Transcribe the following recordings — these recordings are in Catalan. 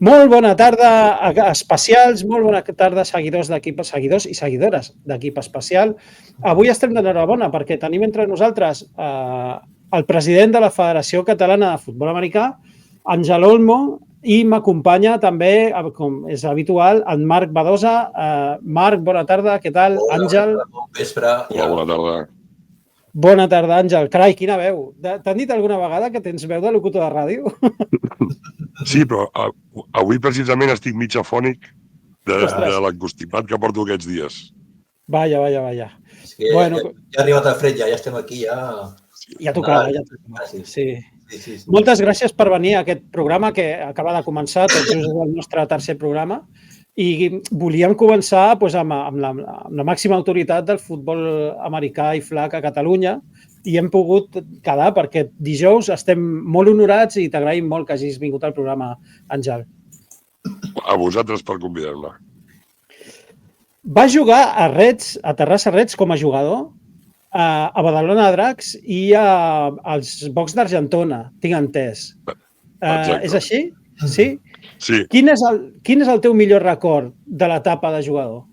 Molt bona tarda, especials, molt bona tarda, seguidors i seguidores d'Equip Especial. Avui estem d'enhorabona perquè tenim entre nosaltres el president de la Federació Catalana de Futbol Americà, Àngel Olmo, i m'acompanya també, com és habitual, en Marc Badosa. Marc, bona tarda, què tal? Àngel? Bon vespre. Bona tarda. Bona tarda, Àngel. Carai, quina veu. T'han dit alguna vegada que tens veu de locutor de ràdio? Sí, però avui precisament estic mig afònic de l'encostipat que porto aquests dies. Vaja. És que ja ha arribat el fred, ja estem aquí, ja... Ja tocava. Sí. Moltes gràcies per venir a aquest programa que acaba de començar, tot just és el nostre tercer programa, i volíem començar amb la màxima autoritat del futbol americà i flag a Catalunya, i hem pogut quedar perquè dijous estem molt honorats i t'agraïm molt que hagis vingut al programa, Àngel. A vosaltres per convidar-me. Vas jugar a Terrassa Reds com a jugador, a Badalona Dracs i als Bocs d'Argentona, tinc entès. És així? Sí? Sí. Quin és el teu millor record de l'etapa de jugador?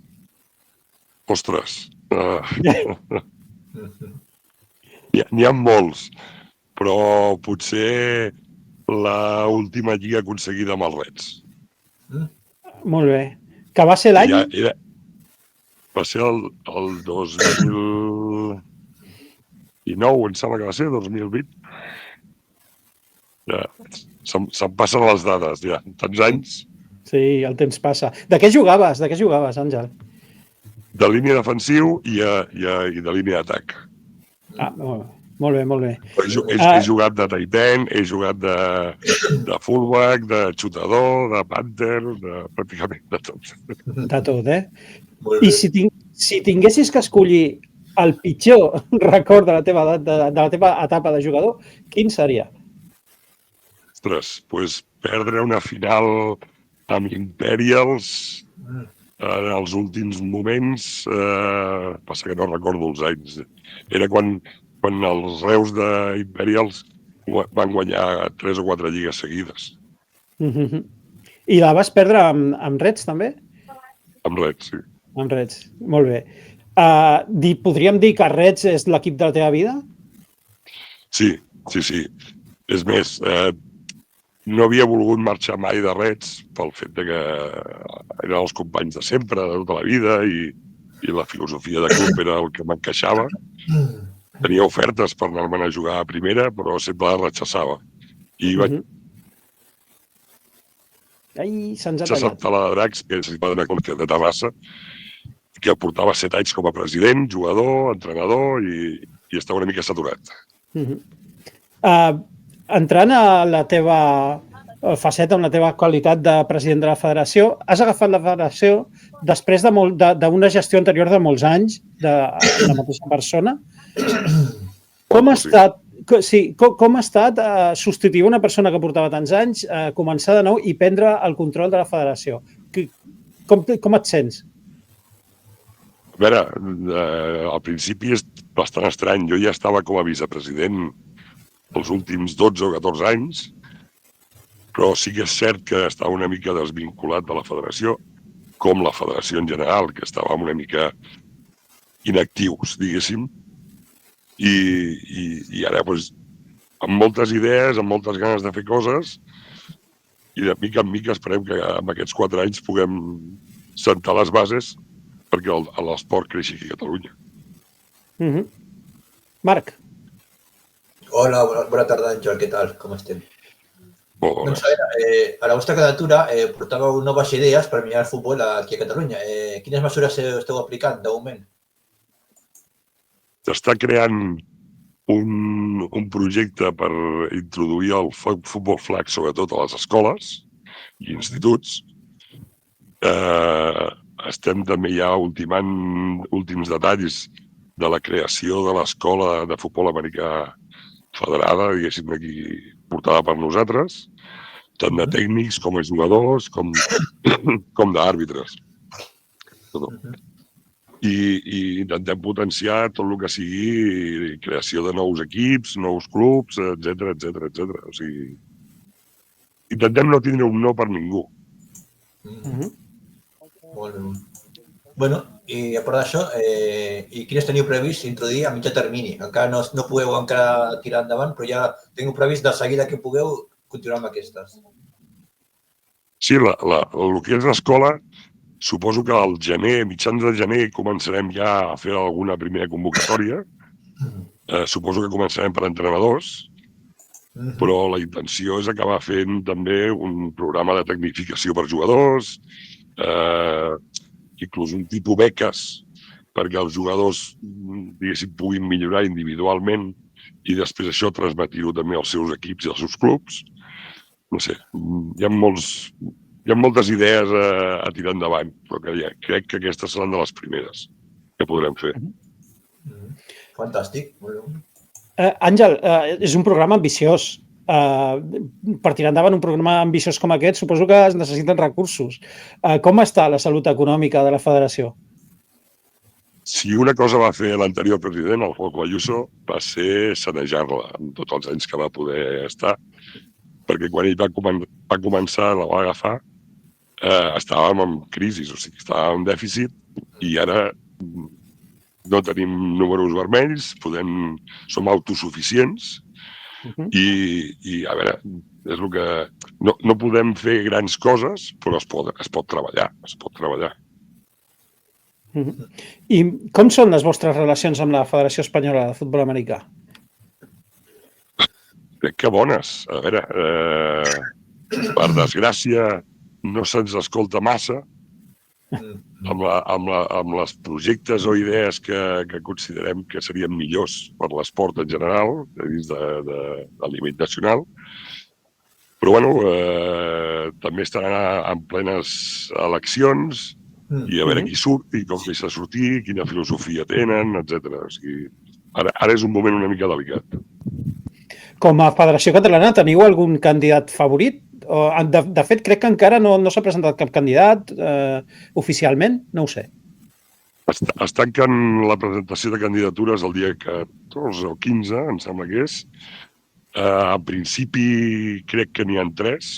Ostres. N'hi ha molts, però potser l'última lliga aconseguida amb els Reds. Molt bé. Que va ser l'any? Va ser el 2019, em sembla que va ser, 2020. Ja, se'm passen les dades, ja. Tants anys. Sí, el temps passa. De què jugaves, Àngel? De línia defensiu i de línia d'atac. Molt bé. He jugat de tight end, he jugat de fullback, de xutador, de panther, pràcticament de tot. De tot, I si tinguessis que escollir el pitjor record de la teva etapa de jugador, quin seria? Ostres, doncs perdre una final amb Imperials en els últims moments, passa que no recordo els anys. Era quan els Reus d'Imperials van guanyar 3 o 4 lligues seguides. I la vas perdre amb Reds, també? Amb Reds, sí. Amb Reds, molt bé. Podríem dir que Reds és l'equip de la teva vida? Sí. És més, no havia volgut marxar mai de Reds pel fet que eren els companys de sempre, de tota la vida, i la filosofia de club era el que m'encaixava. Tenia ofertes per anar-me'n a jugar a primera, però sempre les rechaçava. I vaig saltar la de Dracs, que és la de Terrassa, que portava 7 anys com a president, jugador, entrenador, i estava una mica saturat. Entrant a la teva faceta, en la teva qualitat de president de la federació, has agafat la federació després d'una gestió anterior de molts anys de la mateixa persona. Com ha estat substituir una persona que portava tants anys, començar de nou i prendre el control de la federació? Com et sents? A veure, al principi és bastant estrany. Jo ja estava com a vicepresident els últims 12 o 14 anys, però sí que és cert que estava una mica desvinculat de la federació, com la federació en general, que estàvem una mica inactius, diguéssim. I ara, amb moltes idees, amb moltes ganes de fer coses, i de mica en mica esperem que en aquests 4 anys puguem sentar les bases perquè l'esport creixi aquí a Catalunya. Marc. Hola, bona tarda, Àngel, què tal? Com estem? Molt Doncs a veure, a la vostra candidatura portàveu noves idees per millorar el futbol aquí a Catalunya. Quines mesures esteu aplicant de moment? S'està creant un projecte per introduir el futbol flag, sobretot a les escoles i instituts. Estem també ja ultimant últims detalls de la creació de l'escola de futbol americà federada, diguéssim, aquí portada per nosaltres, tant de tècnics com de jugadors, com d'àrbitres. I intentem potenciar tot el que sigui creació de nous equips, nous clubs, etcètera. O sigui, intentem no tindre un no per ningú. Molt bé. Bueno, i a part d'això, i quines teniu previst introduir a mitjà termini? Encara no podeu encara tirar endavant, però ja teniu previst de seguida que pugueu continuar amb aquestes. Sí, el que és l'escola, suposo que al gener, mitjans de gener, començarem ja a fer alguna primera convocatòria. Suposo que començarem per entrenadors, però la intenció és acabar fent també un programa de tecnificació per jugadors, inclús un tipus beques perquè els jugadors, diguéssim, puguin millorar individualment i després això transmetir-ho també als seus equips i als seus clubs. No sé, hi ha moltes idees a tirar endavant, però crec que aquestes seran de les primeres que podrem fer. Fantàstic. Àngel, és un programa ambiciós. Per tirar endavant un programa ambiciós com aquest, suposo que es necessiten recursos. Com està la salut econòmica de la federació? Si una cosa va fer l'anterior president, el Joaquim Ayuso, va ser sanejar-la en tots els anys que va poder estar, perquè quan ell va començar, la va agafar, estàvem en crisi, o sigui, estàvem en dèficit i ara no tenim números vermells, som autosuficients i a veure, és el que... No podem fer grans coses, però es pot treballar, I com són les vostres relacions amb la Federació Espanyola de Futbol Americà? Crec que bones. A veure, per desgràcia, no se'ns escolta massa amb les projectes o idees que considerem que serien millors per l'esport en general, dins del nivell nacional. Però, bueno, també estaran en plenes eleccions i a veure qui surt i com deixa sortir, quina filosofia tenen, etc. O sigui, ara és un moment una mica delicat. Com a Federació Catalana, teniu algun candidat favorit? De fet, crec que encara no s'ha presentat cap candidat oficialment, no ho sé. Es tanquen la presentació de candidatures el dia 14 o 15, em sembla que és. En principi, crec que n'hi ha 3.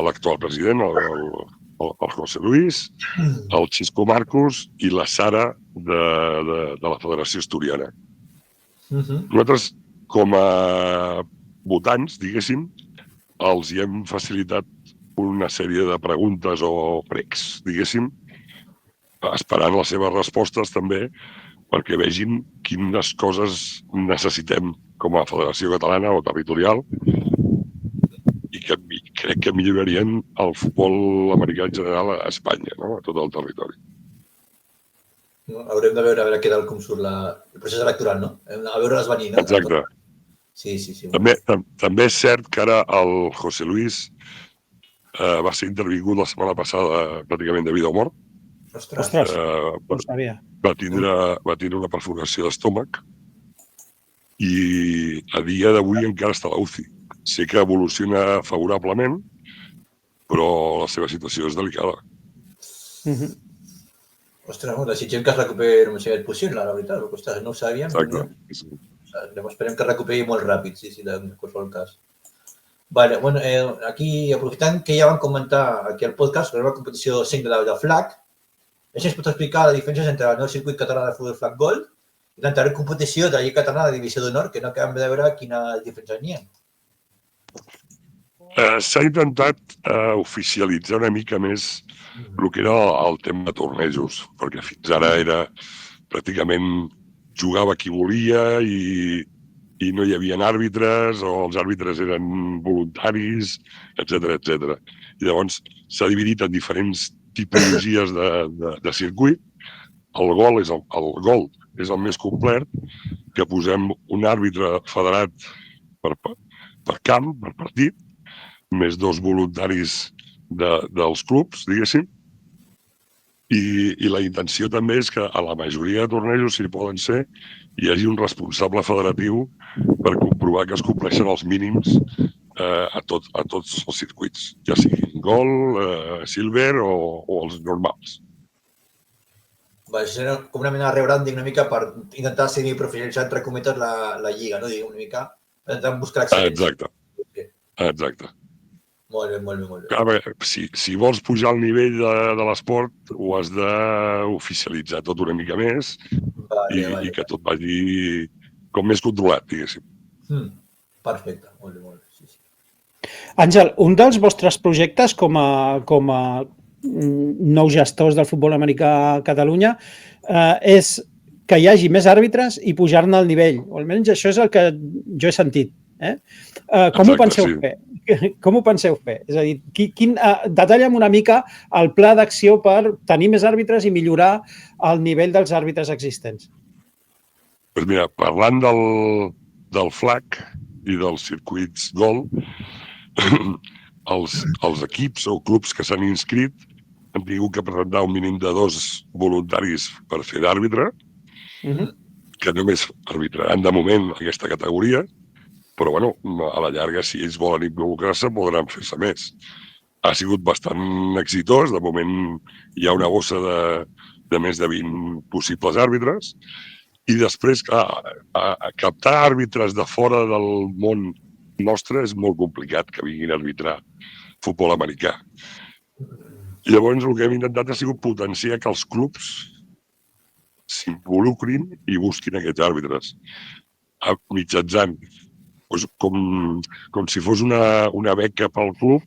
L'actual president, el José Luis, el Xisco Marcos i la Sara de la Federació Asturiana. Nosaltres, com a votants, diguéssim, els hi hem facilitat una sèrie de preguntes o pregs, diguéssim, esperant les seves respostes també perquè vegin quines coses necessitem com a Federació Catalana o territorial i que crec que millorarien el futbol americà en general a Espanya, no? A tot el territori. Haurem de veure què tal com surt el procés electoral, no? A veure-les venir, no? Exacte. Sí. També és cert que ara el José Luis va ser intervingut la setmana passada pràcticament de vida o mort. Ostres, no sabia. Va tindre una perforació d'estómac i a dia d'avui encara està a la UCI. Sé que evoluciona favorablement, però la seva situació és delicada. Ostres, desitgem que es recuperi el més aviat possible, la veritat, perquè ostres, no ho sabíem. Exacte. Esperem que es recuperi molt ràpid, sí, en qualsevol cas. Vale, bueno, aquí, aprofitant que ja vam comentar aquí al podcast sobre la competició 5 de flag, això ens pot explicar la diferència entre el nou circuit català de futbol flag gold i l'anterior competició de la Lliga Catalana de Divisió d'Honor, que no acabem de veure quina diferència n'hi ha. S'ha intentat oficialitzar una mica més el que era el tema de tornejos, perquè fins ara era pràcticament jugava qui volia i no hi havia àrbitres o els àrbitres eren voluntaris, etc. I llavors s'ha dividit en diferents tipologies de circuit. El gol és el més complet, que posem un àrbitre federat per camp, per partit, més 2 voluntaris dels clubs, diguéssim. I la intenció també és que a la majoria de tornejos, si poden ser, hi hagi un responsable federatiu per comprovar que es compleixen els mínims a tots els circuits, ja siguin gol, silver o els normals. Va ser com una mena de rebranding una mica per intentar seguir professionalitzant, entre cometes, la lliga, no? Una mica, intentant buscar excel·lència. Exacte. Molt bé, molt bé, molt bé. A veure, si vols pujar al nivell de l'esport, ho has d'oficialitzar tot una mica més i que tot vagi com més controlat, diguéssim. Perfecte, molt bé, molt bé. Sí, sí. Àngel, un dels vostres projectes com a nous gestors del futbol americà a Catalunya és que hi hagi més àrbitres i pujar-ne al nivell. O almenys això és el que jo he sentit. Com ho penseu fer? Com ho penseu fer? És a dir, detalla'm una mica el pla d'acció per tenir més àrbitres i millorar el nivell dels àrbitres existents. Doncs mira, parlant del FLAC i dels circuits GOL, els equips o clubs que s'han inscrit han tingut que presentar un mínim de 2 voluntaris per fer d'àrbitre, que només arbitraran de moment aquesta categoria, però bueno, a la llarga, si ells volen involucrar-se, podran fer-se més. Ha sigut bastant exitós, de moment hi ha una bossa de més de 20 possibles àrbitres, i després, clar, captar àrbitres de fora del món nostre és molt complicat que vinguin a arbitrar futbol americà. Llavors, el que hem intentat ha sigut potenciar que els clubs s'involucrin i busquin aquests àrbitres, mitjançant com si fos una beca pel club.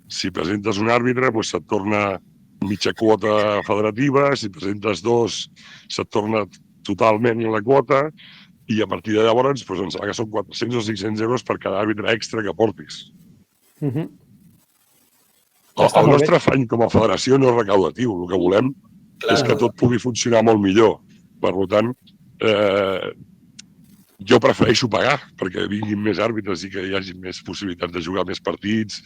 Si presentes un àrbitre, se't torna mitja quota federativa, si presentes 2, se't torna totalment la quota, i a partir de llavors em sembla que són 400 o 500 euros per cada àrbitre extra que portis. El nostre afany com a federació no és recaudatiu. El que volem és que tot pugui funcionar molt millor. Per tant, jo prefereixo pagar perquè vinguin més àrbitres i que hi hagi més possibilitats de jugar més partits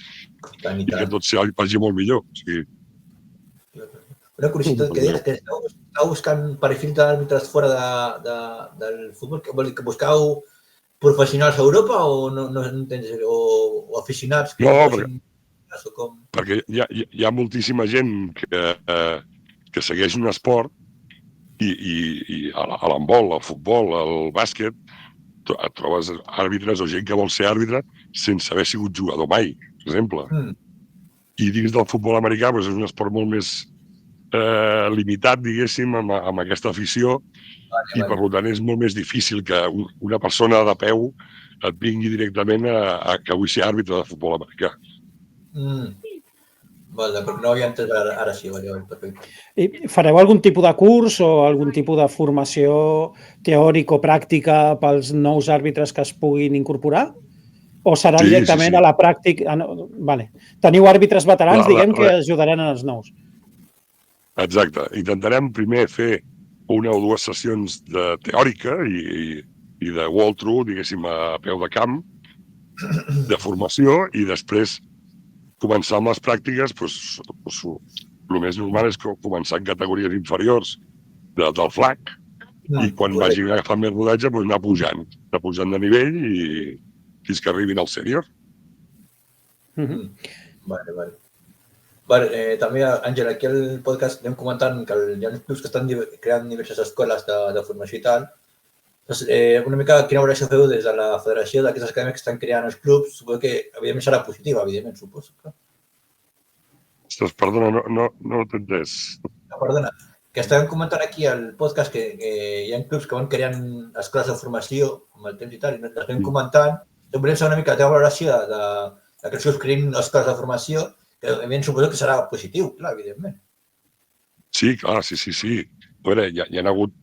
i que tot vagi molt millor. Una curiositat que deies que estàu buscant perfils d'àrbitres fora del futbol. Vol dir que buscau professionals a Europa o aficionats? No, perquè hi ha moltíssima gent que segueix un esport i a l'handbol, al futbol, al bàsquet, trobes àrbitres o gent que vol ser àrbitre sense haver sigut jugador mai, per exemple. I dins del futbol americà és un esport molt més limitat, diguéssim, amb aquesta afició, i per tant és molt més difícil que una persona de peu et vingui directament que vull ser àrbitre de futbol americà. No havia entès ara sí, perfecte. I fareu algun tipus de curs o algun tipus de formació teòrica o pràctica pels nous àrbitres que es puguin incorporar? O serà directament a la pràctica? Teniu àrbitres veterans, diguem, que ajudaran als nous. Exacte. Intentarem primer fer 1 o 2 sessions de teòrica i de walkthrough, diguéssim, a peu de camp, de formació, i després començar amb les pràctiques. El més normal és començar en categories inferiors del FLAC i quan vagi agafant més rodatge anar pujant de nivell i fins que arribin al sènior. També, Àngel, aquí al podcast anem comentant que hi ha clubs que estan creant diverses escoles de formació i tal. Una mica quina valoració feu des de la federació d'aquestes acadèmies que estan creant els clubs? Suposo que, evidentment, serà positiva, evidentment, suposo. Perdona, no t'he entès. Perdona, que estàvem comentant aquí al podcast que hi ha clubs que van creant escoles de formació amb el temps i tal, i estem comentant, volem saber una mica la teva valoració que els clubs creïn escoles de formació, que evidentment suposo que serà positiu, clar, evidentment. Sí, clar, sí. A veure, hi ha hagut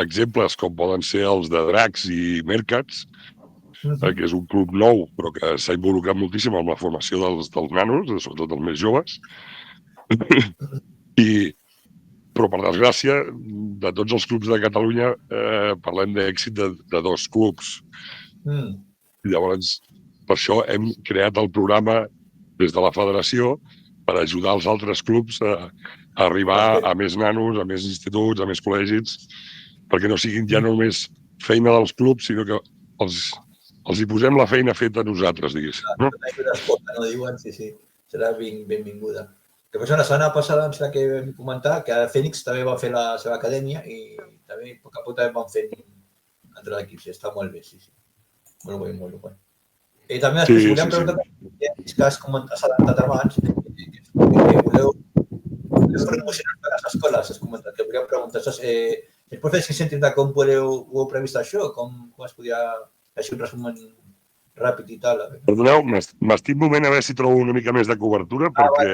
exemples com poden ser els de Dracs i Mercats, que és un club nou, però que s'ha involucrat moltíssim en la formació dels nanos, sobretot dels més joves. Però, per desgràcia, de tots els clubs de Catalunya parlem d'èxit de 2 clubs. Llavors, per això hem creat el programa des de la federació per ajudar els altres clubs a arribar a més nanos, a més instituts, a més col·legis, perquè no siguin ja només feina dels clubs, sinó que els hi posem la feina feta a nosaltres, diguéssim. No diuen, sí, serà benvinguda. Que per això la setmana passada, em sembla que vam comentar que Fènix també va fer la seva acadèmia i també a poc a poc també van fent altres equips, està molt bé, sí. Molt bé. I també després volíem preguntar, és que has adelantat abans, que voleu promocionar per les escoles, has comentat, que volíem preguntar, els profes que sentin de com ho heu previst això, com es podia, així un resum ràpid i tal. Perdoneu, m'estic movent a veure si trobo una mica més de cobertura perquè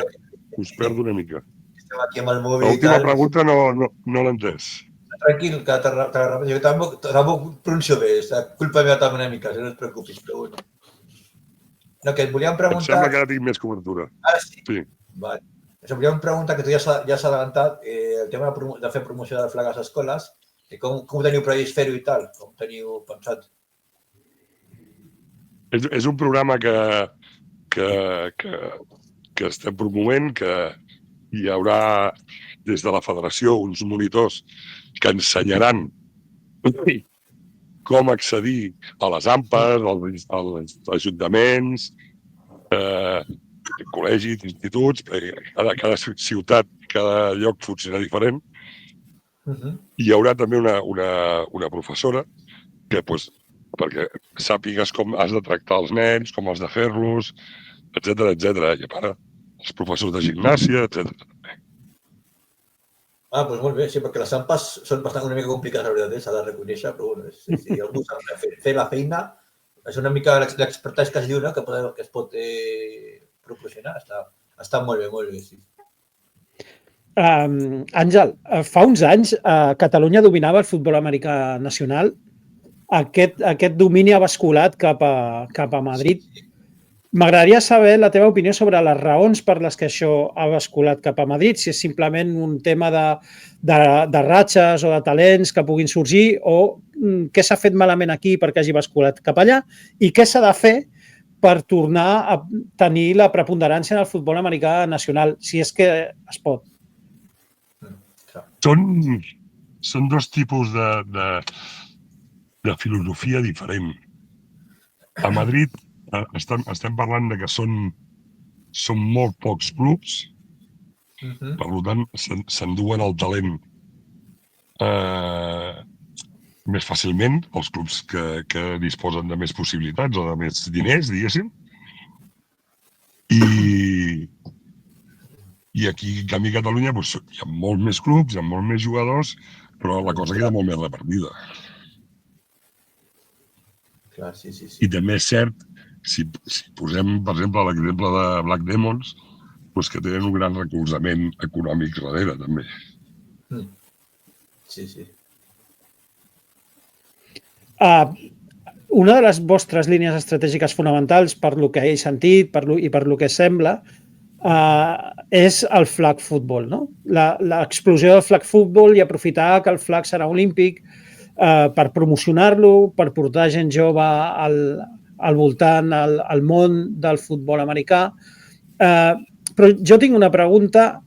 us perdo una mica. Estem aquí amb el mòbil i L'última tal. pregunta no l'he entès. Tranquil, que jo tampoc pronuncio bé, és culpa meva també una mica, no et preocupis, però bueno. No, que et volíem Em preguntar... sembla que ara tinc més cobertura. Ah, sí? Sí. Vale. Ens volíem preguntar, que tu ja has adelantat, el tema de fer promoció del flag a les escoles, com teniu previst fer-ho i tal, com teniu pensat? És un programa que estem promovent, que hi haurà des de la federació uns monitors que ensenyaran com accedir a les AMPAs, als ajuntaments, col·legis, instituts, cada ciutat, cada lloc funciona diferent. Hi haurà també una professora que, perquè sàpigues com has de tractar els nens, com has de fer-los, etc. I a part, els professors de gimnàsia, etc. Ah, doncs molt bé, sí, perquè les AMPAs són bastant una mica complicades, la veritat, s'ha de reconèixer, però bueno, si algú sap fer la feina, és una mica l'expertise que es diu, no?, que es pot proporcionar. Està molt bé, sí. Àngel, fa uns anys Catalunya dominava el futbol americà nacional. Aquest domini ha basculat cap a Madrid. M'agradaria saber la teva opinió sobre les raons per les que això ha basculat cap a Madrid, si és simplement un tema de ratxes o de talents que puguin sorgir o què s'ha fet malament aquí perquè hagi basculat cap allà i què s'ha de fer per tornar a tenir la preponderància en el futbol americà nacional, si és que es pot. Són dos tipus de filosofia diferent. A Madrid estem parlant de que són molt pocs clubs, per tant, s'enduen el talent més fàcilment, els clubs que disposen de més possibilitats o de més diners, diguéssim. I aquí, en canvi, a Catalunya, hi ha molts més clubs, hi ha molts més jugadors, però la cosa queda molt més repartida. Clar, sí. I també és cert, si posem, per exemple, l'exemple de Black Demons, que tenen un gran recolzament econòmic darrere, també. Sí. Una de les vostres línies estratègiques fonamentals, per lo que he sentit i per lo que sembla, és el flag football, no? L'explosió del flag football i aprofitar que el flag serà olímpic per promocionar-lo, per portar gent jove al voltant, al món del futbol americà. Però jo tinc una pregunta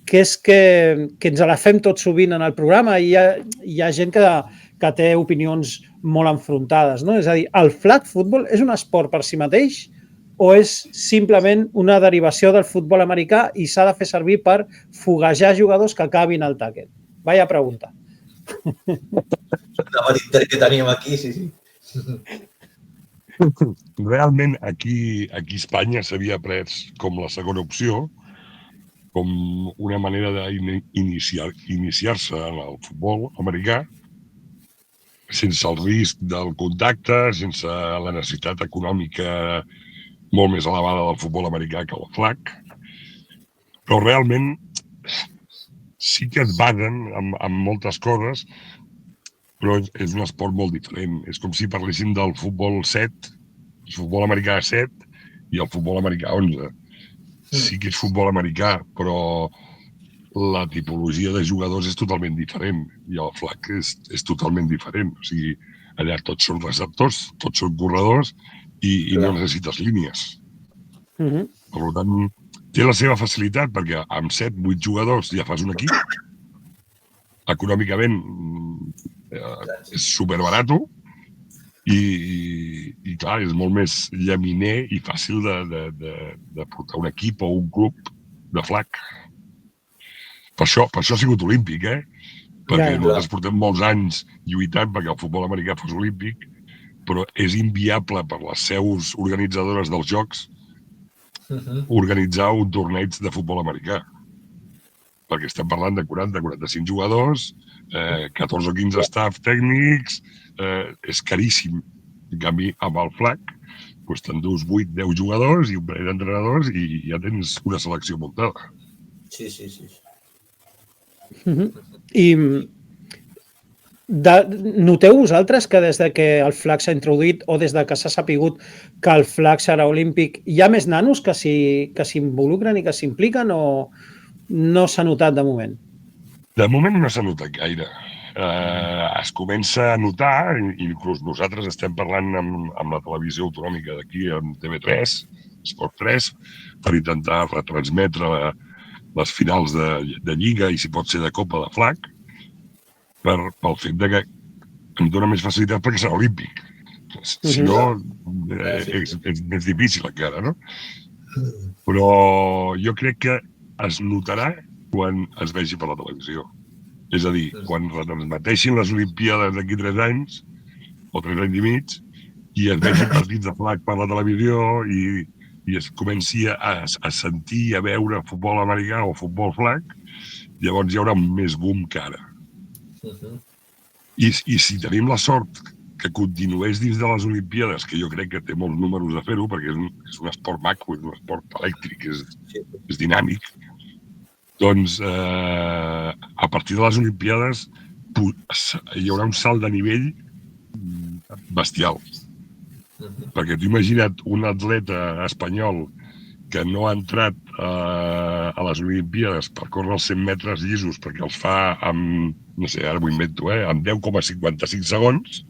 que és que ens la fem tot sovint en el programa i hi ha gent que té opinions molt enfrontades, no? És a dir, el flag football és un esport per si mateix o és simplement una derivació del futbol americà i s'ha de fer servir per foguejar jugadors que acabin al tackle? Vaya pregunta. La veritat que tenim aquí, sí. Realment, aquí a Espanya s'havia pres com la segona opció, com una manera d'iniciar-se en el futbol americà, sense el risc del contacte, sense la necessitat econòmica molt més elevada del futbol americà que el flag. Però realment sí que es basen en moltes coses, però és un esport molt diferent. És com si parléssim del futbol 7, el futbol americà 7 i el futbol americà 11. Sí que és futbol americà, però la tipologia de jugadors és totalment diferent i el flag és totalment diferent. O sigui, allà tots són receptors, tots són corredors i no necessites línies. Per tant, té la seva facilitat perquè amb 7-8 jugadors ja fas un equip. Econòmicament és superbarato i clar, és molt més llaminer i fàcil de portar un equip o un club de flag. Per això ha sigut olímpic, perquè nosaltres portem molts anys lluitant perquè el futbol americà fos olímpic, però és inviable per les seus organitzadores dels Jocs organitzar un torneig de futbol americà. Perquè estem parlant de 40-45 jugadors, 14 o 15 staff tècnics, és caríssim. En canvi, amb el flag, t'endús 8-10 jugadors i un parell d'entrenadors i ja tens una selecció muntada. Sí. I noteu vosaltres que des de que el flag s'ha introduït o des de que s'ha sapigut que el flag serà olímpic, hi ha més nanos que s'involucren i que s'impliquen o no s'ha notat de moment? De moment no s'ha notat gaire. Es comença a notar, inclús nosaltres estem parlant amb la televisió autonòmica d'aquí, amb TV3, Esport 3, per intentar retransmetre les finals de Lliga i si pot ser de Copa de Flag, pel fet que em dona més facilitat perquè serà olímpic. Si no, és més difícil encara, no? Però jo crec que es notarà quan es vegi per la televisió. És a dir, quan retransmeteixin les Olimpíades d'aquí 3 anys, o 3 anys i mig, i es vegin partits de flag per la televisió i es comenci a sentir i a veure futbol americà o futbol flag, llavors hi haurà més boom que ara. I si tenim la sort que continués dins de les Olimpíades, que jo crec que té molts números de fer-ho, perquè és un esport maco, és un esport elèctric, és dinàmic, doncs a partir de les Olimpíades hi haurà un salt de nivell bestial. Perquè t'ho imagina't un atleta espanyol que no ha entrat a les Olimpíades per córrer els 100 metres llisos perquè els fa amb, no sé, ara m'ho invento, amb 10,55 segons,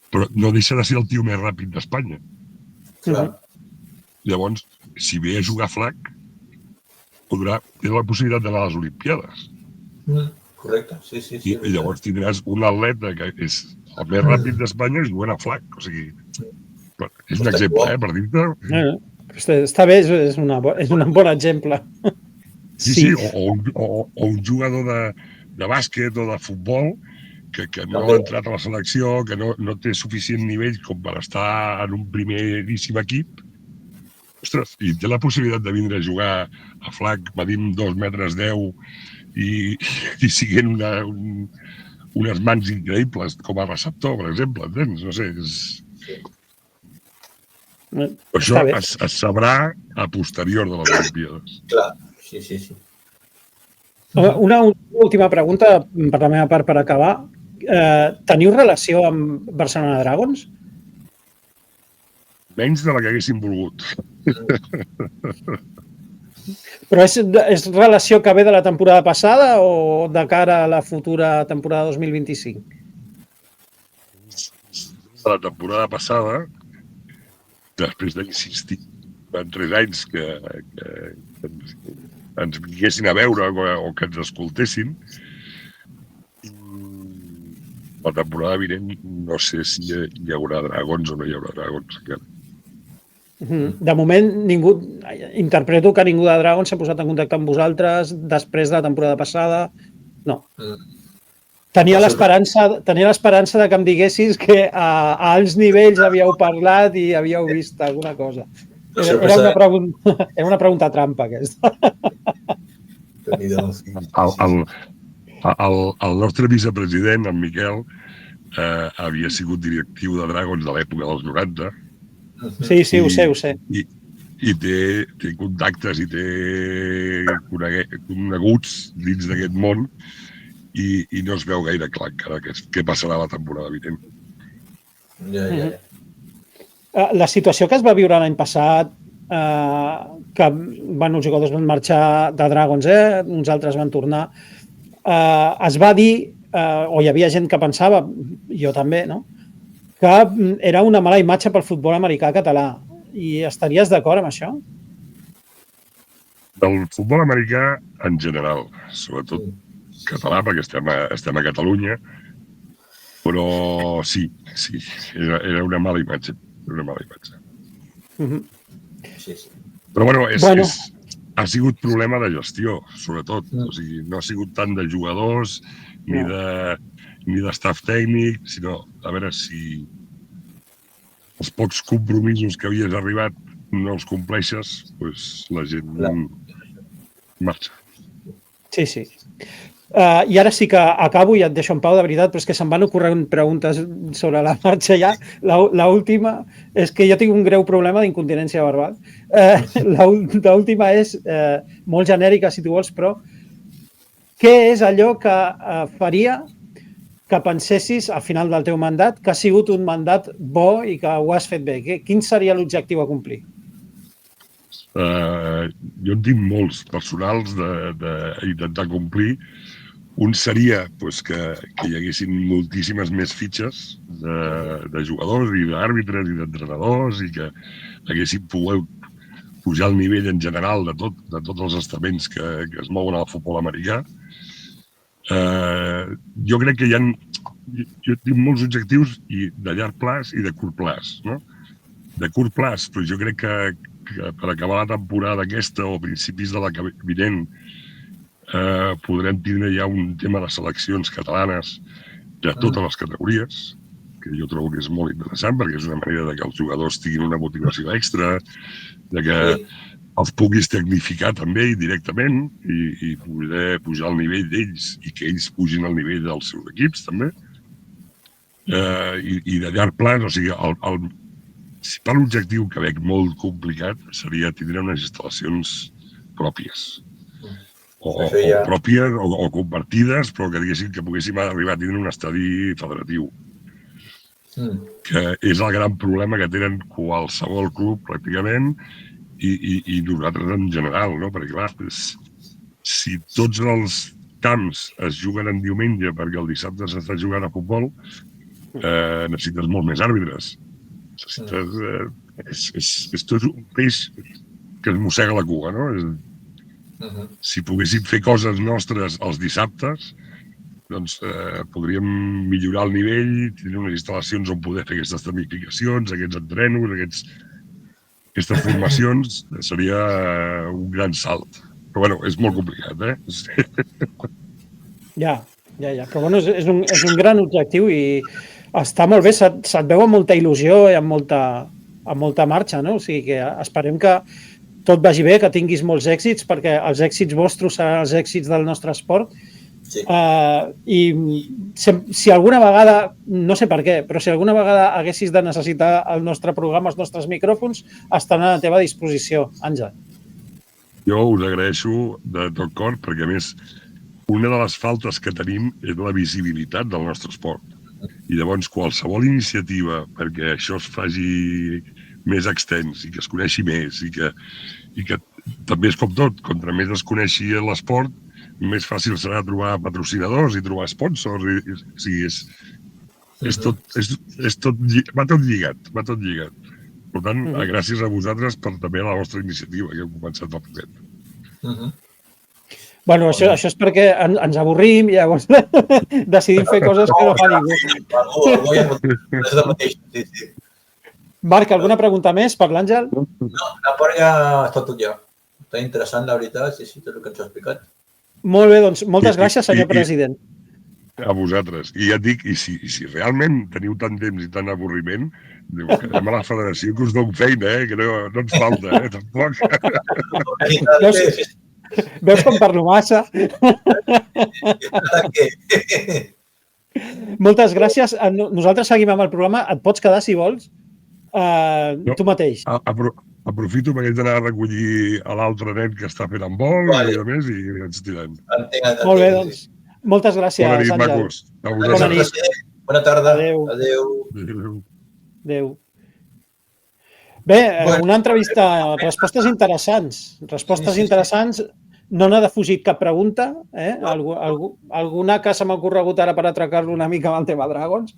però no deixa de ser el tio més ràpid d'Espanya. Llavors, si ve a jugar flag, té la possibilitat d'anar a les Olimpíades. Correcte, sí. I llavors tindràs un atleta que és el més ràpid d'Espanya i jugant a flag. O sigui, és un exemple, per dir-te. Està bé, és un bon exemple. Sí, o un jugador de bàsquet o de futbol que no ha entrat a la selecció, que no té suficient nivell com per estar en un primeríssim equip. Ostres, i té la possibilitat de vindre a jugar a flag medint 2,10 metres i siguent unes mans increïbles com a receptor, per exemple, entens? No sé, això es sabrà a posterior de les Olimpíades. Clar, sí. Una última pregunta per la meva part per acabar. Teniu relació amb Barcelona Dragons? Menys de la que haguéssim volgut. Però és relació que ve de la temporada passada o de cara a la futura temporada 2025? De la temporada passada, després d'insistir en 3 anys que ens vinguessin a veure o que ens escoltessin, la temporada vinent no sé si hi haurà dragons o no hi haurà dragons encara. De moment, interpreto que ningú de Dragons s'ha posat en contacte amb vosaltres després de la temporada passada. No. Tenia l'esperança de que em diguessis que a alts nivells havíeu parlat i havíeu vist alguna cosa. Era una pregunta trampa, aquesta. El nostre vicepresident, en Miquel, havia sigut directiu de Dragons de l'època dels 90. Sí, ho sé. I té contactes i té coneguts dins d'aquest món i no es veu gaire clar encara què passarà la temporada vinent. La situació que es va viure l'any passat, que els jugadors van marxar de Dragons, uns altres van tornar, es va dir, o hi havia gent que pensava, jo també, no?, que era una mala imatge pel futbol americà català. I estaries d'acord amb això? Del futbol americà en general, sobretot català, perquè estem a Catalunya, però sí, era una mala imatge. Però bueno, ha sigut problema de gestió, sobretot. O sigui, no ha sigut tant de jugadors ni de staff tècnic, sinó a veure si els pocs compromisos que havies arribat no els compleixes, doncs la gent marxa. Sí, sí. I ara sí que acabo i et deixo en pau, de veritat, però és que se'm van ocorrent preguntes sobre la marxa ja. L'última és que jo tinc un greu problema d'incontinència verbal. L'última és molt genèrica, si tu vols, però què és allò que faria que pensessis al final del teu mandat que ha sigut un mandat bo i que ho has fet bé? Quin seria l'objectiu a complir? Jo en tinc molts personals d'intentar complir. Un seria que hi haguessin moltíssimes més fitxes de jugadors i d'àrbitres i d'entrenadors i que haguessin pogut pujar el nivell en general de tots els estaments que es mouen al futbol americà. Jo crec que jo tinc molts objectius de llarg plaç i de curt plaç. De curt plaç, però jo crec que per acabar la temporada aquesta o a principis de la vinent podrem tindre ja un tema de seleccions catalanes de totes les categories, que jo trobo que és molt interessant perquè és una manera que els jugadors tinguin una motivació extra, que els puguis tecnificar també directament i poder pujar al nivell d'ells i que ells pugin al nivell dels seus equips també. I de llarg plaç, o sigui, si per l'objectiu que veig molt complicat seria tindre unes instal·lacions pròpies. O pròpies o compartides, però que poguéssim arribar a tindre un estadi federatiu. Que és el gran problema que tenen qualsevol club, pràcticament, i nosaltres en general, no? Perquè, clar, si tots els camps es juguen en diumenge perquè el dissabte s'està jugant a futbol, necessites molt més àrbitres. És tot un peix que es mossega la cua, no? Si poguéssim fer coses nostres els dissabtes, doncs podríem millorar el nivell, tenir unes instal·lacions on poder fer aquestes tecnificacions, aquests entrenos, aquestes formacions, seria un gran salt. Però, bueno, és molt complicat, Ja. Però, bueno, és un gran objectiu i està molt bé, se't veu amb molta il·lusió i amb molta marxa, no? O sigui que esperem que tot vagi bé, que tinguis molts èxits, perquè els èxits vostres seran els èxits del nostre esport. Sí. I si alguna vegada, no sé per què, però si alguna vegada haguessis de necessitar el nostre programa, els nostres micròfons, estan a la teva disposició, Àngel. Jo us agraeixo de tot cor, perquè a més, una de les faltes que tenim és la visibilitat del nostre esport. I llavors qualsevol iniciativa perquè això es faci més extens i que es coneixi més i que també és com tot, contra més es coneixi l'esport, més fàcil serà trobar patrocinadors i trobar sponsors. O sigui, va tot lligat. Per tant, gràcies a vosaltres per també la vostra iniciativa que heu començat fa poquet. Bueno, això és perquè ens avorrim i llavors decidim fer coses que no fa ningú. Marc, alguna pregunta més per l'Àngel? No, la part ja està tot ja. Està interessant, la veritat, sí, tot el que ens ha explicat. Molt bé, doncs moltes gràcies, senyor president. A vosaltres. I ja et dic, i si realment teniu tant temps i tant avorriment, anem a la federació que us dono feina, que no ens falta, tampoc. Veus com parlo massa? Moltes gràcies. Nosaltres seguim amb el programa. Et pots quedar, si vols, tu mateix. Aprofito perquè haig d'anar a recollir l'altre nen que està fent handbol i a més, i ens tirem. Molt bé, doncs. Moltes gràcies, Àngel. Bona nit, macos. Bona nit. Bona tarda. Adéu. Bé, una entrevista, respostes interessants. No n'ha defugit cap pregunta. Alguna que se m'ha ocorregut ara per atracar-lo una mica amb el tema Dragons.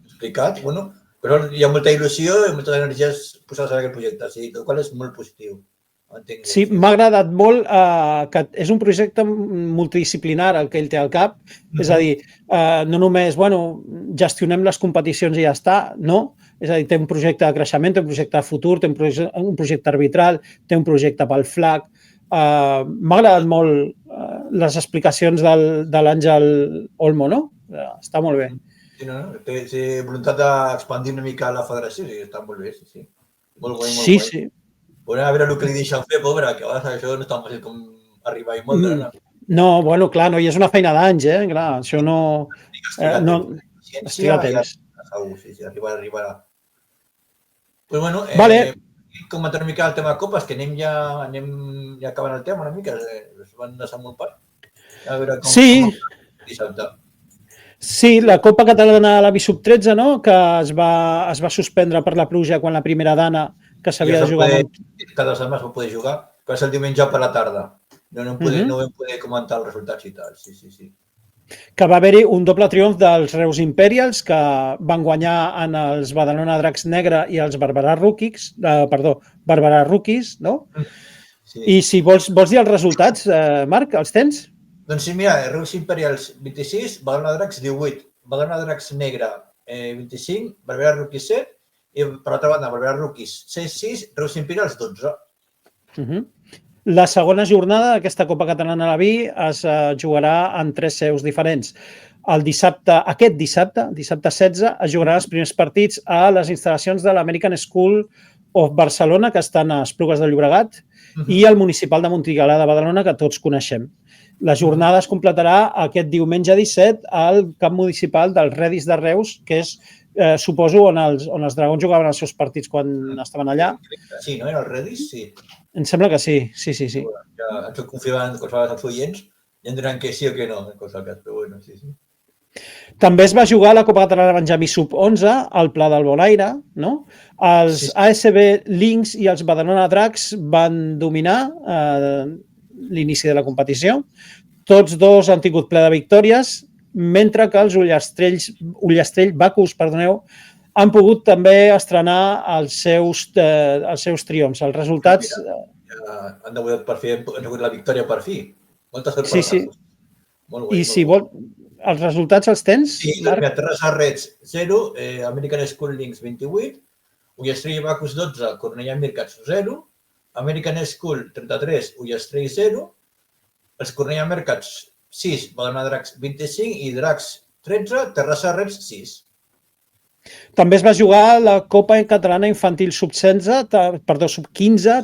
Explicat, bueno, però hi ha molta il·lusió i moltes energies posades en aquest projecte, sí, el qual és molt positiu. Sí, m'ha agradat molt que és un projecte multidisciplinar el que ell té al cap, és a dir, no només, gestionem les competicions i ja està, no, és a dir, té un projecte de creixement, té un projecte de futur, té un projecte arbitral, té un projecte pel FLAC. M'ha agradat molt les explicacions de l'Àngel Olmo, no? Està molt bé. Sí, no? Té voluntat d'expandir una mica la federació, sí, està molt bé, sí. Molt guai, molt Sí, guai. sí. Bueno, a veure el que li deixen fer, pobre, que a vegades això no és tan fàcil com arribar i moldre, no? No, bueno, clar, no, i és una feina d'anys, clar, això no... no es triga temps. Segur, sí, arribarà. Pues bueno, Vale. comentar una mica el tema de copes, que anem ja acabant el tema una mica, es van desenvolupant. A veure com dissabte. Sí, la Copa Catalana de la Sub-13, no?, que es va suspendre per la pluja quan la primera dana, que s'havia de jugar... Cada setmana es va poder jugar, que va ser el diumenge per la tarda. No vam poder comentar els resultats i tal, sí. Que va haver-hi un doble triomf dels Reus Imperials, que van guanyar en els Badalona Dracs Negre i els Barberà Rookies, no? Sí. I si vols dir els resultats, Marc, els tens? Doncs sí, mira, Reus Imperials 26, Badalona Dracs 18, Badalona Dracs Negre 25, Barberà Rookies 7 i per l'altra banda Barberà Rookies 6, Reus Imperials 12. La segona jornada d'aquesta Copa Catalana a la Vi es jugarà en 3 seus diferents. Aquest dissabte 16, es jugaran els primers partits a les instal·lacions de l'American School of Barcelona, que estan a Esplugues de Llobregat, i el municipal de Montigalà de Badalona, que tots coneixem. La jornada es completarà aquest diumenge 17 al camp municipal dels Redis de Reus, que és, suposo, on els dragons jugaven els seus partits quan estaven allà. Sí, no? Era el Redis? Sí. Em sembla que sí. Ja ens ho confirmen els oients i em diran que sí o que no, però bueno, sí. També es va jugar la Copa Catalana Benjamí Sub-11 al Pla del Bonaire, no? Els ASB Lynx i els Badalona Dracs van dominar l'inici de la competició. Tots dos han tingut ple de victòries, mentre que els Ullastrell Bacus, han pogut també estrenar els seus triomfs. Els resultats... Han debutat per fi, han tingut la victòria per fi. Molta sort per Bacus. I si vol... Els resultats els tens? Sí, Terrassa Reds 0, American School Lynx 28, Ullastrell Bacus 12, Cornellà Mercats 0, American School 33, Ullastrell 0, els Cornellà Mercats 6, Badalona Dracs 25 i Dracs 13, Terrassa Reds 6. També es va jugar la Copa Catalana Infantil Sub-15,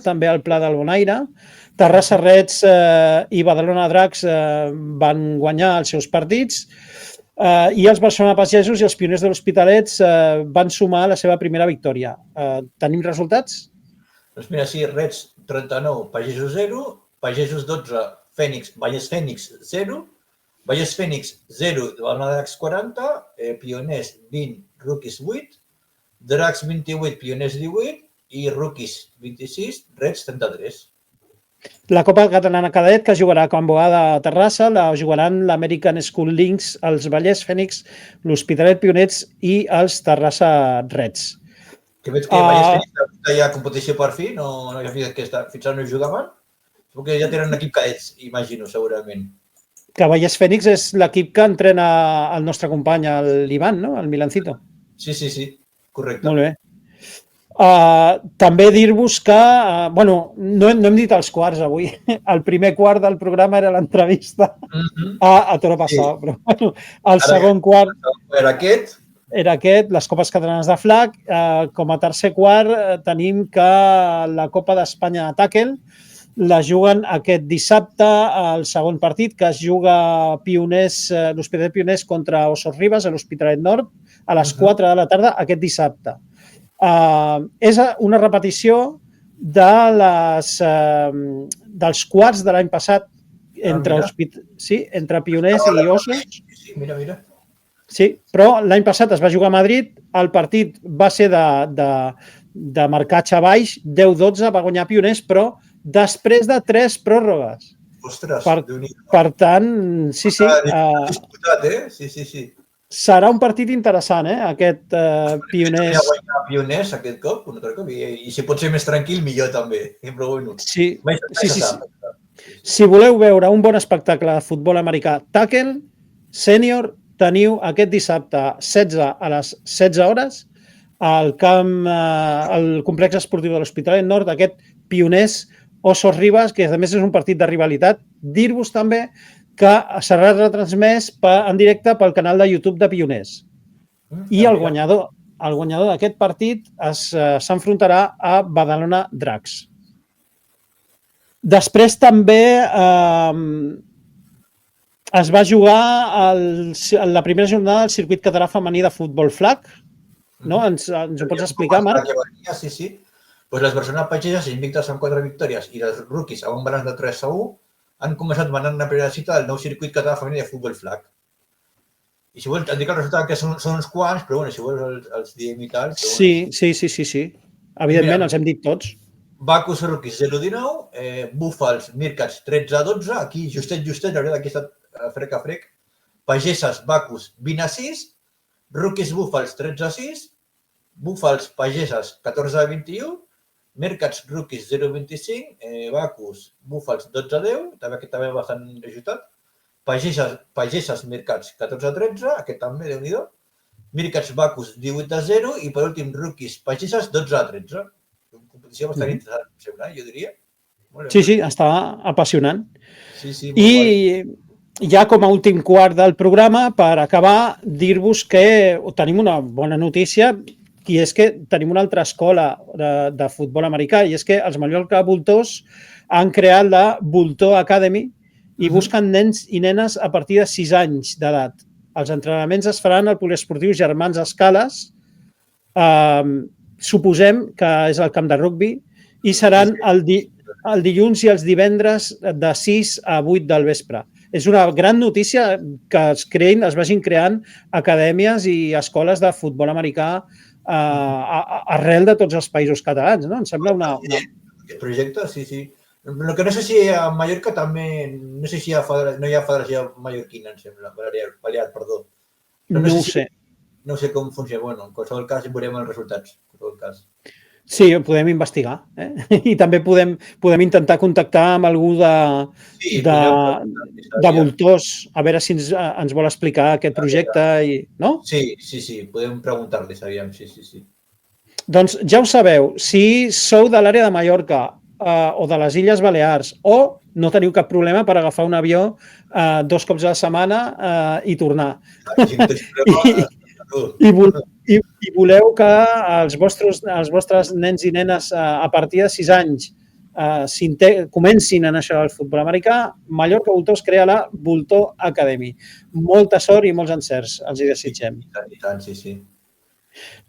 també al Pla del Bonaire. Terrassa Reds i Badalona Dracs van guanyar els seus partits i els Barcelona Pagesos i els Pioners de l'Hospitalets van sumar la seva primera victòria. Tenim resultats? Doncs mira, sí, Reds 39, Pagesos 0, Pagesos 12, Vallès Fènix 0, Vallès Fènix 0, Badalona Dracs 40, Pioners 20, Rookies 8, Dracs 28, Pioners 18 i Rookies 26, Reds 33. La Copa Catalana Cadet, que jugarà a Can Boada a Terrassa, la jugaran l'American School Lynx, els Vallès Fènix, l'Hospitalet Pioners i els Terrassa Reds. Que veig que Vallès Fènix hi ha competició per fi, no hi ha fins ara no jugaven, perquè ja tenen un equip cadets, imagino, segurament. Que Vallès Fènix és l'equip que entrena el nostre company, l'Ivan, no? El Milancito. Sí, correcte. Molt bé. També dir-vos que, no hem dit els quarts avui. El primer quart del programa era l'entrevista a Toro Passado, però el segon quart era aquest, les Copes Catalanes de Flag. Com a tercer quart tenim que la Copa d'Espanya de Tackle la juguen aquest dissabte al segon partit, que es juga l'Hospitalet Pioners contra Osos Ribes a l'Hospitalet Nord a les 4 de la tarda aquest dissabte. És una repetició dels quarts de l'any passat entre Pioners i Ossos. Mira. Sí, però l'any passat es va jugar a Madrid, el partit va ser de marcatge baix, 10-12, va guanyar Pioners, però després de 3 pròrrogues. Ostres, per tant, sí. Disputat, sí. Serà un partit interessant, aquest Pioners. Ja guanyar Pioners aquest cop, un altre cop, i si pot ser més tranquil, millor també. Però bueno. Sí. Si voleu veure un bon espectacle de futbol americà tackle, sènior, teniu aquest dissabte 16 a les 16 hores al complex esportiu de l'Hospitalet Nord, aquest Pioners Osos Ribes, que a més és un partit de rivalitat. Dir-vos també que serà retransmès en directe pel canal de YouTube de Pioners. I el guanyador d'aquest partit s'enfrontarà a Badalona Dracs. Després també es va jugar la primera jornada del circuit català femení de futbol flag. No? Ens ho pots explicar, Marc? Sí, sí. Pues les Barcelona Pageses, invictes amb 4 victòries, i les Rookies, amb un balanç de 3-1, han començat manant una primera cita del nou circuit català femení de futbol flag. I si vols, et dic el resultat, que són uns quants, però bueno, si vols els diem i tal... Sí. Evidentment, els hem dit tots. Bacus Rookies 0-19, Búfals Mircats 13-12, aquí justet, la veritat, aquí ha estat frec a frec. Pageses Bacus 20-6, Rookies Búfals 13-6, Búfals Pageses 14-21, Mircats Rookies 0-25, Bacus Búfals 12-10, també bastant ajustat. Pageses Mircats 14-13, aquest també, Déu-n'hi-do. Mircats Bacus 18-0 i per últim Rookies Pageses 12-13. Una competició bastant interessant, sembla, jo diria. Sí, està apassionant. Sí, I ja com a últim quart del programa, per acabar, dir-vos que tenim una bona notícia, i és que tenim una altra escola de futbol americà, i és que els Mallorca Voltors han creat la Voltor Academy i busquen nens i nenes a partir de 6 anys d'edat. Els entrenaments es faran al poliesportiu Germans Escales, suposem que és el camp de rugbi, i seran el dilluns i els divendres de 6 a 8 del vespre. És una gran notícia que es vagin creant acadèmies i escoles de futbol americà arrel de tots els països catalans, no? Em sembla una... El projecte, sí. El que no sé si a Mallorca també... No sé si no hi ha federació mallorquina, em sembla. Balear, perdó. No ho sé. No sé com funciona. Bueno, en qualsevol cas veurem els resultats. En qualsevol cas. Sí, ho podem investigar. I també podem intentar contactar amb algú de Voltors, a veure si ens vol explicar aquest projecte. No? Sí, podem preguntar-li, sabíem, sí. Doncs ja ho sabeu, si sou de l'àrea de Mallorca o de les Illes Balears o no teniu cap problema per agafar un avió 2 cops a la setmana i tornar. I voleu que els vostres nens i nenes a partir de 6 anys comencin en això del futbol americà, Mallorca Voltors crea la Voltor Academy. Molta sort i molts encerts, els hi desitgem. I tant, sí.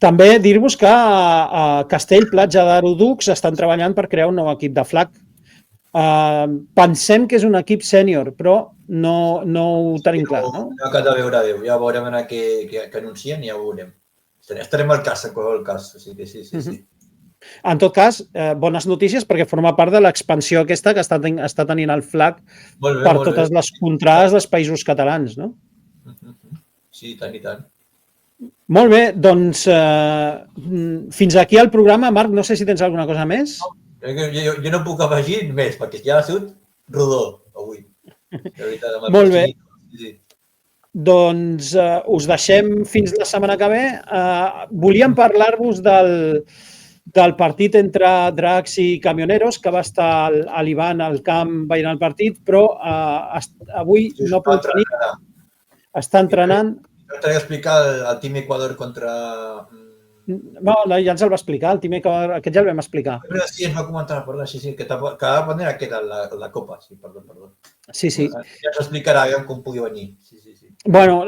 També dir-vos que a Castell Platja d'Aro Dux estan treballant per crear un nou equip de flag. Pensem que és un equip sènior, però no ho tenim clar. No cal de veure, ja veurem què anuncien i ja ho veurem. Estarem al cas, en qualsevol cas. Sí. En tot cas, bones notícies perquè forma part de l'expansió aquesta que està tenint el flag per totes les contrades dels països catalans, no? Sí, i tant. Molt bé, doncs fins aquí el programa. Marc, no sé si tens alguna cosa més. Jo no puc afegir més, perquè ja ha sigut rodó avui. Molt bé. Doncs us deixem fins la setmana que ve. Volíem parlar-vos del partit entre Dracs i Camioneros, que va estar a l'Ivan al camp veient el partit, però avui no pot venir. Està entrenant. T'he d'explicar el Team Equador contra... No, ja ens el va explicar, el Team Equador, aquest ja el vam explicar. Sí, ens va comentar, perdó, sí, que va venir aquest, la Copa, sí, perdó. Sí. Ja s'explicarà, aviam com pugui venir. Sí. Bueno,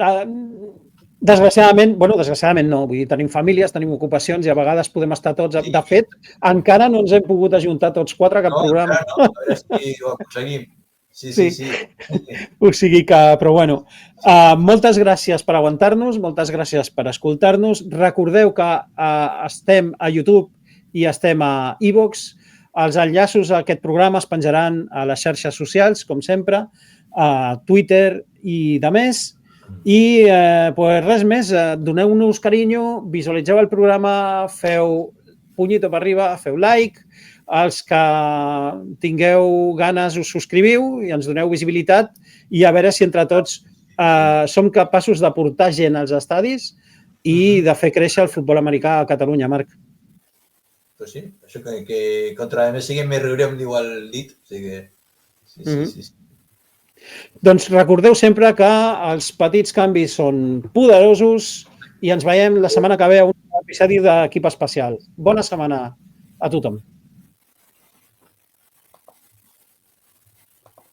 desgraciadament no, vull dir, tenim famílies, tenim ocupacions i a vegades podem estar tots... De fet, encara no ens hem pogut ajuntar tots 4 a cap programa. No, a veure si ho aconseguim. Sí. O sigui que, però bueno, moltes gràcies per aguantar-nos, moltes gràcies per escoltar-nos. Recordeu que estem a YouTube i estem a iVoox. Els enllaços a aquest programa es penjaran a les xarxes socials, com sempre, a Twitter i de més. I res més, doneu-nos carinyo, visualitzeu el programa, feu punyito per arriba, feu like. Els que tingueu ganes us subscriviu i ens doneu visibilitat i a veure si entre tots som capaços de portar gent als estadis i de fer créixer el futbol americà a Catalunya, Marc. Pues sí, això que contra Messi me riurem, diu el dit. Sí. Doncs recordeu sempre que els petits canvis són poderosos i ens veiem la setmana que ve a un episodi d'Equip Especial. Bona setmana a tothom.